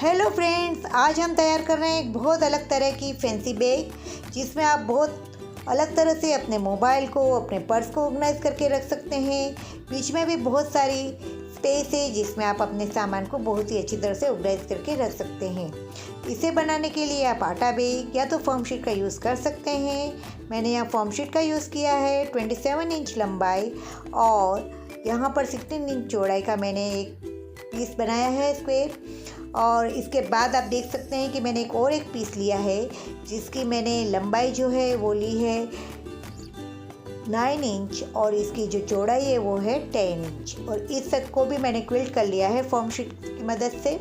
Hello friends, आज हम तैयार कर रहे हैं एक बहुत अलग तरह की फैंसी बैग, जिसमें आप बहुत अलग तरह से अपने मोबाइल को, अपने पर्स को ऑर्गेनाइज करके रख सकते हैं। बीच में भी बहुत सारी स्पेस है जिसमें आप अपने सामान को बहुत ही अच्छी तरह से ऑर्गेनाइज करके रख सकते हैं। इसे बनाने के लिए आप आटा बैग या तो फॉर्म शीट का यूज़ कर सकते हैं। मैंने यहाँ फॉर्म शीट का यूज़ किया है। 27 इंच लंबाई और यहाँ पर 16 इंच चौड़ाई का मैंने एक पीस बनाया है स्क्वायर। और इसके बाद आप देख सकते हैं कि मैंने एक पीस लिया है जिसकी मैंने लंबाई जो है वो ली है 9 इंच और इसकी जो चौड़ाई है वो है 10 इंच। और इस सब को भी मैंने क्विल्ट कर लिया है फॉर्म शीट की मदद से।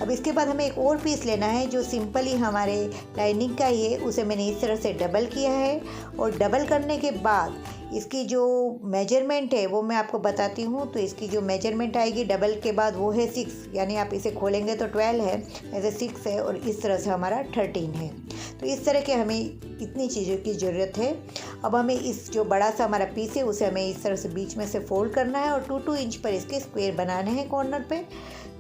अब इसके बाद हमें एक और पीस लेना है जो सिंपली हमारे लाइनिंग का ही है। उसे मैंने इस तरह से डबल किया है और डबल करने के बाद इसकी जो मेजरमेंट है वो मैं आपको बताती हूँ। तो इसकी जो मेजरमेंट आएगी डबल के बाद वो है 6, यानी आप इसे खोलेंगे तो 12 है, ऐसे 6 है और इस तरह से हमारा 13 है। तो इस तरह के हमें इतनी चीज़ों की ज़रूरत है। अब हमें इस जो बड़ा सा हमारा पीस है उसे हमें इस तरह से बीच में से फोल्ड करना है और 2-2 इंच पर इसके स्क्वायर बनाने हैं कॉर्नर पे।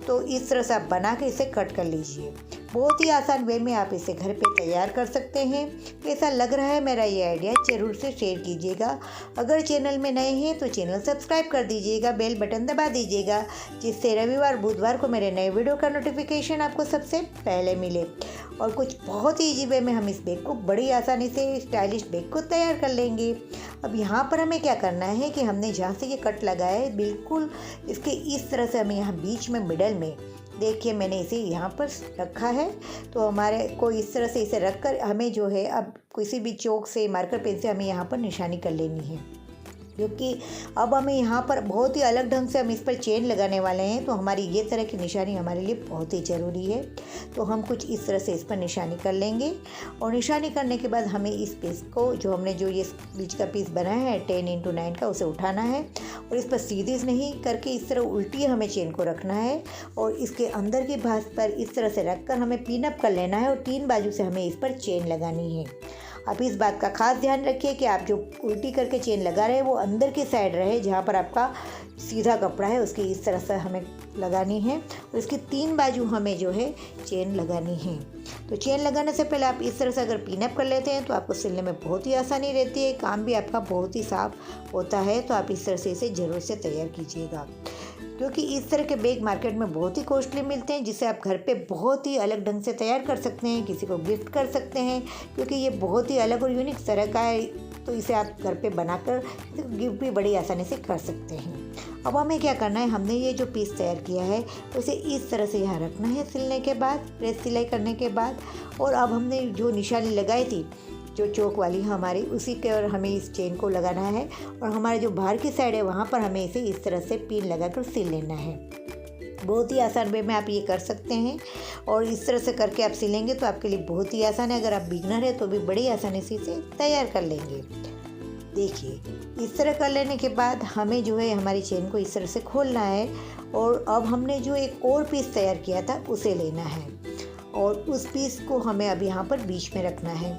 तो इस तरह से आप बना के इसे कट कर लीजिए। बहुत ही आसान वे में आप इसे घर पे तैयार कर सकते हैं। कैसा लग रहा है मेरा ये आइडिया, ज़रूर से शेयर कीजिएगा। अगर चैनल में नए हैं तो चैनल सब्सक्राइब कर दीजिएगा, बेल बटन दबा दीजिएगा, जिससे रविवार बुधवार को मेरे नए वीडियो का नोटिफिकेशन आपको सबसे पहले मिले। और कुछ बहुत ही इजी वे में हम इस बैग को बड़ी आसानी से स्टाइलिश बैग को तैयार कर लेंगे। अब यहाँ पर हमें क्या करना है कि हमने जहाँ से ये कट लगाया है बिल्कुल इसके इस तरह से हमें यहाँ बीच में मिडल में देखिए मैंने इसे यहाँ पर रखा है। तो हमारे को इस तरह से इसे रख कर हमें जो है अब किसी भी चौक से मार्कर पेन से हमें यहाँ पर निशानी कर लेनी है, क्योंकि अब हमें यहाँ पर बहुत ही अलग ढंग से हम इस पर चेन लगाने वाले हैं। तो हमारी ये तरह की निशानी हमारे लिए बहुत ही ज़रूरी है। तो हम कुछ इस तरह से इस पर निशानी कर लेंगे और निशानी करने के बाद हमें इस पीस को जो ये बीच का पीस बनाया है 10x9 का, उसे उठाना है और इस पर सीधी नहीं करके इस तरह उल्टी हमें चेन को रखना है और इसके अंदर की भाग पर इस तरह से रख कर हमें पिन अप कर लेना है और 3 बाजू से हमें इस पर चेन लगानी है। आप इस बात का खास ध्यान रखिए कि आप जो उल्टी करके चेन लगा रहे हैं वो अंदर की साइड रहे, जहाँ पर आपका सीधा कपड़ा है उसकी इस तरह से हमें लगानी है और इसकी 3 बाजू हमें जो है चेन लगानी है। तो चेन लगाने से पहले आप इस तरह से अगर पिनअप कर लेते हैं तो आपको सिलने में बहुत ही आसानी रहती है, काम भी आपका बहुत ही साफ होता है। तो आप इस तरह से इसे ज़रूर से तैयार कीजिएगा, क्योंकि इस तरह के बैग मार्केट में बहुत ही कॉस्टली मिलते हैं, जिसे आप घर पे बहुत ही अलग ढंग से तैयार कर सकते हैं, किसी को गिफ्ट कर सकते हैं, क्योंकि ये बहुत ही अलग और यूनिक तरह का है। तो इसे आप घर पे बनाकर गिफ्ट भी बड़ी आसानी से कर सकते हैं। अब हमें क्या करना है, हमने ये जो पीस तैयार किया है उसे इस तरह से यहाँ रखना है सिलने के बाद, प्रेस सिलाई करने के बाद। और अब हमने जो निशानी लगाई थी जो चौक वाली हमारी, उसी के और हमें इस चेन को लगाना है और हमारे जो बाहर की साइड है वहाँ पर हमें इसे इस तरह से पिन लगाकर सिल लेना है। बहुत ही आसान वे में आप ये कर सकते हैं और इस तरह से करके आप सिलेंगे तो आपके लिए बहुत ही आसान है। अगर आप बिगनर है तो भी बड़ी आसानी से इसे तैयार कर लेंगे। देखिए इस तरह कर लेने के बाद हमें जो है हमारी चेन को इस तरह से खोलना है और अब हमने जो एक और पीस तैयार किया था उसे लेना है और उस पीस को हमें अब यहाँ पर बीच में रखना है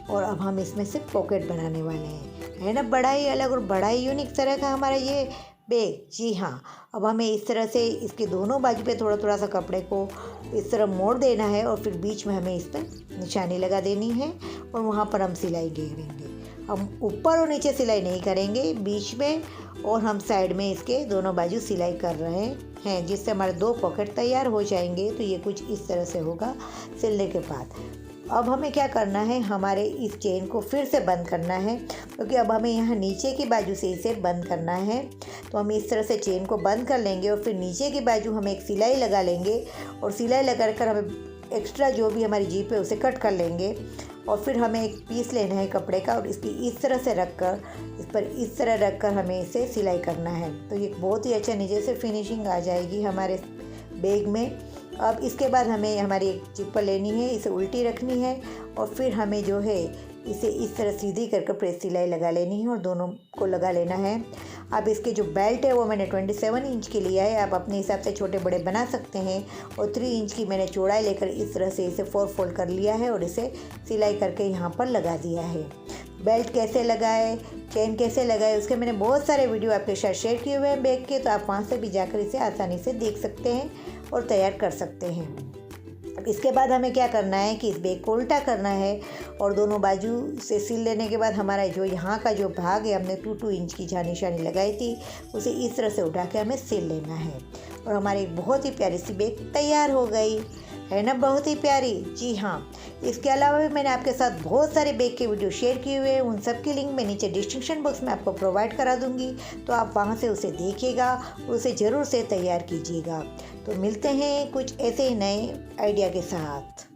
और अब हम इसमें से पॉकेट बनाने वाले हैं। है ना बड़ा ही अलग और बड़ा ही यूनिक तरह का हमारा ये बैग। जी हाँ, अब हमें इस तरह से इसके दोनों बाजू पे थोड़ा थोड़ा सा कपड़े को इस तरह मोड़ देना है और फिर बीच में हमें इस पर निशानी लगा देनी है और वहाँ पर हम सिलाई करेंगे। हम ऊपर और नीचे सिलाई नहीं करेंगे, बीच में और हम साइड में इसके दोनों बाजू सिलाई कर रहे हैं, जिससे हमारे 2 पॉकेट तैयार हो जाएंगे। तो ये कुछ इस तरह से होगा सिलने के बाद। अब हमें क्या करना है, हमारे इस चेन को फिर से बंद करना है, क्योंकि अब हमें यहाँ नीचे की बाजू से इसे बंद करना है। तो हम इस तरह से चेन को बंद कर लेंगे और फिर नीचे की बाजू हम एक सिलाई लगा लेंगे और सिलाई लगा कर हमें एक्स्ट्रा जो भी हमारी जीप है उसे कट कर लेंगे और फिर हमें एक पीस लेना है कपड़े का और इसकी इस तरह से रख कर इस पर इस तरह रख कर हमें इसे सिलाई करना है। तो ये बहुत ही अच्छा नीचे से फिनिशिंग आ जाएगी हमारे बैग में। अब इसके बाद हमें हमारी एक जिपर लेनी है, इसे उल्टी रखनी है और फिर हमें जो है इसे इस तरह सीधी करके प्रेस सिलाई लगा लेनी है और दोनों को लगा लेना है। अब इसके जो बेल्ट है वो मैंने 27 इंच की लिया है, आप अपने हिसाब से छोटे बड़े बना सकते हैं। और 3 इंच की मैंने चौड़ाई लेकर इस तरह से इसे 4 फोल्ड कर लिया है और इसे सिलाई करके यहाँ पर लगा दिया है। बेल्ट कैसे लगाए, चेन कैसे लगाए, उसके मैंने बहुत सारे वीडियो आपके साथ शेयर किए हुए हैं बैग के, तो आप वहाँ से भी जाकर इसे आसानी से देख सकते हैं और तैयार कर सकते हैं। अब इसके बाद हमें क्या करना है कि इस बैग को उल्टा करना है और दोनों बाजू से सिल लेने के बाद हमारा जो यहाँ का जो भाग है, हमने 2 इंच की जहाँ निशानी लगाई थी, उसे इस तरह से उठा के हमें सिल लेना है। और हमारी बहुत ही प्यारी सी बैग तैयार हो गई है ना, बहुत ही प्यारी। जी हाँ, इसके अलावा भी मैंने आपके साथ बहुत सारे बैग के वीडियो शेयर किए हुए हैं, उन सब की लिंक मैं नीचे डिस्क्रिप्शन बॉक्स में आपको प्रोवाइड करा दूंगी, तो आप वहाँ से उसे देखिएगा और उसे ज़रूर से तैयार कीजिएगा। तो मिलते हैं कुछ ऐसे ही नए आइडिया के साथ।